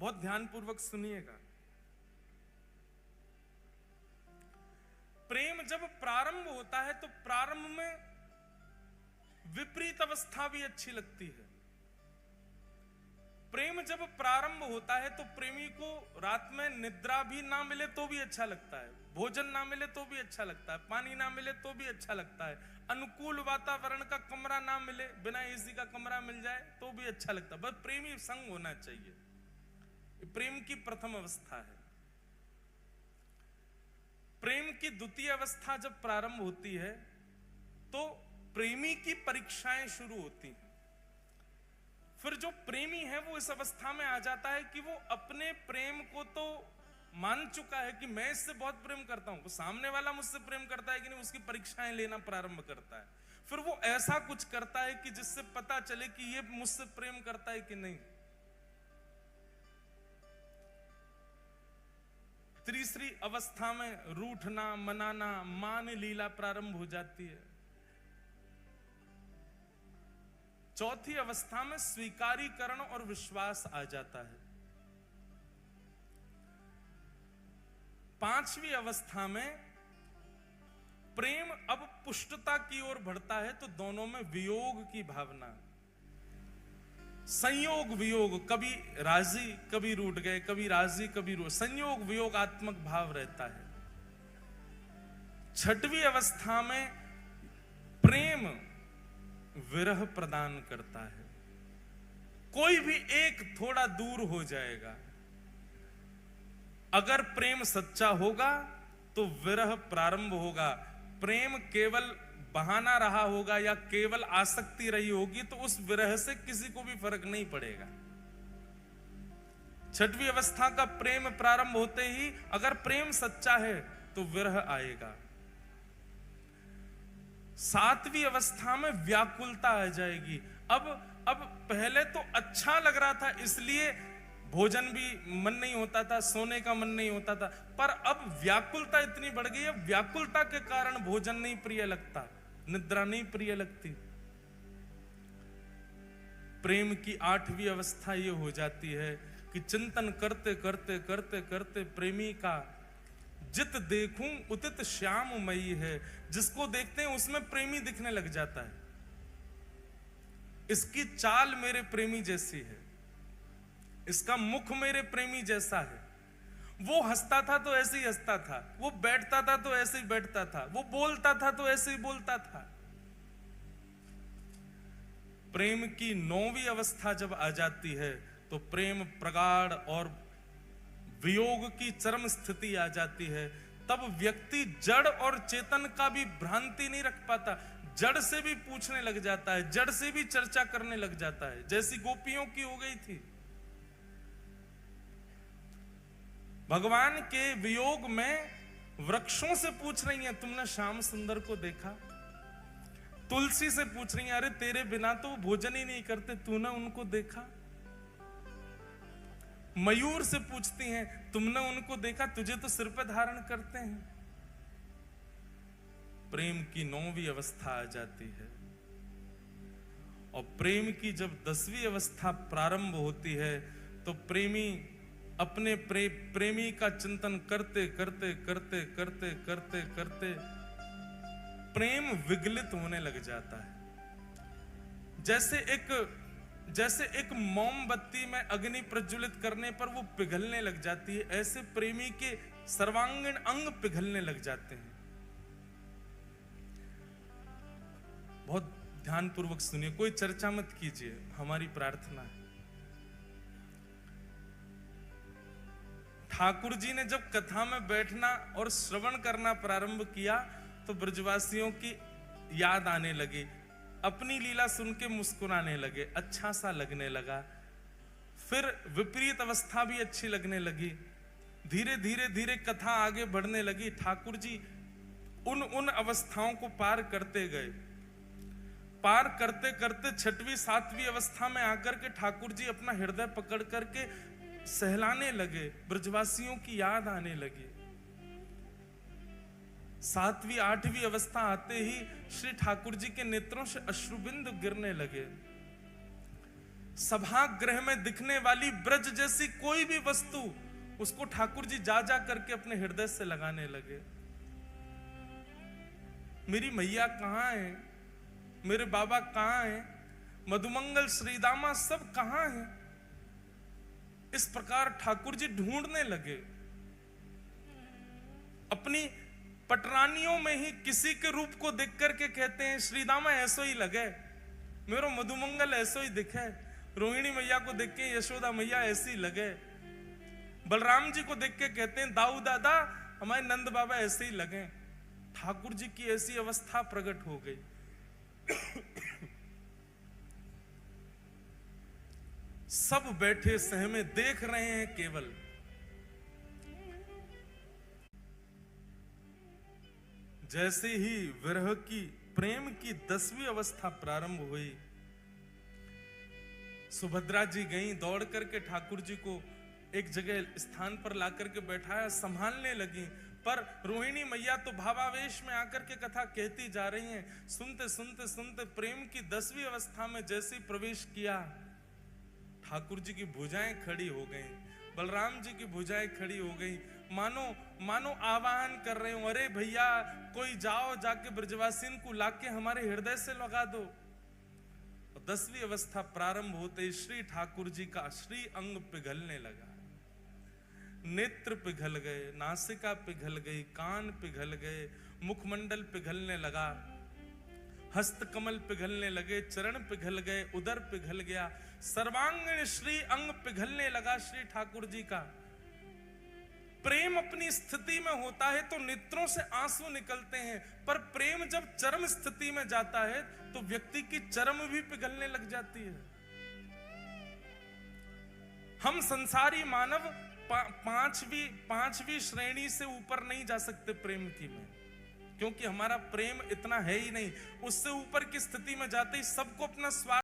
बहुत ध्यानपूर्वक सुनिएगा। प्रेम जब प्रारंभ होता है तो प्रारंभ में विपरीत अवस्था भी अच्छी लगती है। प्रेम जब प्रारंभ होता है तो प्रेमी को रात में निद्रा भी ना मिले तो भी अच्छा लगता है, भोजन ना मिले तो भी अच्छा लगता है, पानी ना मिले तो भी अच्छा लगता है, अनुकूल वातावरण का कमरा ना मिले, बिना एसी का कमरा मिल जाए तो भी अच्छा लगता है, बस प्रेमी संग होना चाहिए। प्रेम की प्रथम अवस्था है। प्रेम की द्वितीय अवस्था जब प्रारंभ होती है तो प्रेमी की परीक्षाएं शुरू होती हैं। फिर जो प्रेमी है वो इस अवस्था में आ जाता है कि वो अपने प्रेम को तो मान चुका है कि मैं इससे बहुत प्रेम करता हूं, वो सामने वाला मुझसे प्रेम करता है कि नहीं, उसकी परीक्षाएं लेना प्रारंभ करता है। फिर वो ऐसा कुछ करता है कि जिससे पता चले कि ये मुझसे प्रेम करता है कि नहीं। तीसरी अवस्था में रूठना, मनाना, मान लीला प्रारंभ हो जाती है। चौथी अवस्था में स्वीकारीकरण और विश्वास आ जाता है। पांचवी अवस्था में प्रेम अब पुष्टता की ओर बढ़ता है तो दोनों में वियोग की भावना, संयोग वियोग, कभी राजी कभी रूठ गए, कभी राजी कभी रूठ, संयोग वियोगात्मक भाव रहता है। छठवीं अवस्था में प्रेम विरह प्रदान करता है। कोई भी एक थोड़ा दूर हो जाएगा। अगर प्रेम सच्चा होगा तो विरह प्रारंभ होगा। प्रेम केवल बहाना रहा होगा या केवल आसक्ति रही होगी तो उस विरह से किसी को भी फर्क नहीं पड़ेगा। छठवीं अवस्था का प्रेम प्रारंभ होते ही अगर प्रेम सच्चा है तो विरह आएगा। सातवीं अवस्था में व्याकुलता आ जाएगी। अब पहले तो अच्छा लग रहा था इसलिए भोजन भी मन नहीं होता था, सोने का मन नहीं होता था, पर अब व्याकुलता इतनी बढ़ गई है, व्याकुलता के कारण भोजन नहीं प्रिय लगता, निद्रा नहीं प्रिय लगती। प्रेम की आठवीं अवस्था ये हो जाती है कि चिंतन करते करते करते करते प्रेमी का जित देखूं उतित श्याममयी है, जिसको देखते हैं उसमें प्रेमी दिखने लग जाता है। इसकी चाल मेरे प्रेमी जैसी है, इसका मुख मेरे प्रेमी जैसा है, वो हंसता था तो ऐसे ही हंसता था, वो बैठता था तो ऐसे ही बैठता था, वो बोलता था तो ऐसे ही बोलता था। प्रेम की नौवीं अवस्था जब आ जाती है तो प्रेम प्रगाढ़ और वियोग की चरम स्थिति आ जाती है। तब व्यक्ति जड़ और चेतन का भी भ्रांति नहीं रख पाता, जड़ से भी पूछने लग जाता है, जड़ से भी चर्चा करने लग जाता है, जैसी गोपियों की हो गई थी। भगवान के वियोग में वृक्षों से पूछ रही हैं, तुमने श्याम सुंदर को देखा? तुलसी से पूछ रही हैं, अरे तेरे बिना तो वो भोजन ही नहीं करते, तूने उनको देखा? मयूर से पूछती हैं, तुमने उनको देखा? तुझे तो सिर पे धारण करते हैं। प्रेम की नौवीं अवस्था आ जाती है और प्रेम की जब 10वीं अवस्था प्रारंभ होती है तो प्रेमी अपने प्रेमी का चिंतन करते करते करते करते करते करते प्रेम विगलित होने लग जाता है। जैसे एक मोमबत्ती में अग्नि प्रज्वलित करने पर वो पिघलने लग जाती है, ऐसे प्रेमी के सर्वांगीण अंग पिघलने लग जाते हैं। बहुत ध्यानपूर्वक सुनिए, कोई चर्चा मत कीजिए, हमारी प्रार्थना है। ठाकुर जी ने जब कथा में बैठना और श्रवण करना प्रारंभ किया तो ब्रजवासियों की याद आने लगी, अपनी लीला सुन के मुस्कुराने लगे, अच्छा सा लगने लगा। फिर विपरीत अवस्था भी अच्छी लगने लगी। धीरे धीरे धीरे कथा आगे बढ़ने लगी। ठाकुर जी उन अवस्थाओं को पार करते गए। पार करते करते 6वीं 7वीं अवस्था में आकर के ठाकुर जी अपना हृदय पकड़ करके सहलाने लगे, ब्रजवासियों की याद आने लगी। 7वीं 8वीं अवस्था आते ही श्री ठाकुर जी के नेत्रों से अश्रुबिंदु गिरने लगे। सभागृह में दिखने वाली ब्रज जैसी कोई भी वस्तु उसको ठाकुर जी जा जा करके अपने हृदय से लगाने लगे। मेरी मैया कहां है, मेरे बाबा कहां है, मधुमंगल श्रीदामा सब कहां है। इस प्रकार ठाकुर जी ढूंढने लगे। अपनी पटरानियों में ही किसी के रूप को देख करके कहते हैं श्रीदामा ऐसो ही लगे, मेरो मधुमंगल ऐसो ही दिखे। रोहिणी मैया को देख के यशोदा मैया ऐसी लगे। बलराम जी को देख के कहते हैं दाऊ दादा हमारे नंद बाबा ऐसे ही लगे। ठाकुर जी की ऐसी अवस्था प्रकट हो गई। सब बैठे सहमे देख रहे हैं केवल। जैसे ही विरह की प्रेम की 10वीं अवस्था प्रारंभ हुई, सुभद्रा जी गई दौड़ करके ठाकुर जी को एक जगह स्थान पर लाकर के बैठाया, संभालने लगी। पर रोहिणी मैया तो भावावेश में आकर के कथा कहती जा रही हैं। सुनते सुनते सुनते प्रेम की 10वीं अवस्था में जैसे प्रवेश किया, ठाकुर जी की भुजाएं खड़ी हो गई, बलराम जी की भुजाएं खड़ी हो गई, मानो आवाहन कर रहे हो, अरे भैया कोई जाओ जाके ब्रजवासीन को लाके हमारे हृदय से लगा दो। 10वीं अवस्था प्रारंभ होते श्री ठाकुर जी का श्री अंग पिघलने लगा। नेत्र पिघल गए, नासिका पिघल गई, कान पिघल गए, मुखमंडल पिघलने लगा, हस्त कमल पिघलने लगे, चरण पिघल गए, उदर पिघल गया, सर्वांगीण श्री अंग पिघलने लगा श्री ठाकुर जी का। प्रेम अपनी स्थिति में होता है तो नेत्रों से आंसू निकलते हैं, पर प्रेम जब चरम स्थिति में जाता है तो व्यक्ति की चरम भी पिघलने लग जाती है। हम संसारी मानव पांचवी श्रेणी से ऊपर नहीं जा सकते प्रेम की में, क्योंकि हमारा प्रेम इतना है ही नहीं। उससे ऊपर की स्थिति में जाते ही सबको अपना स्वार्थ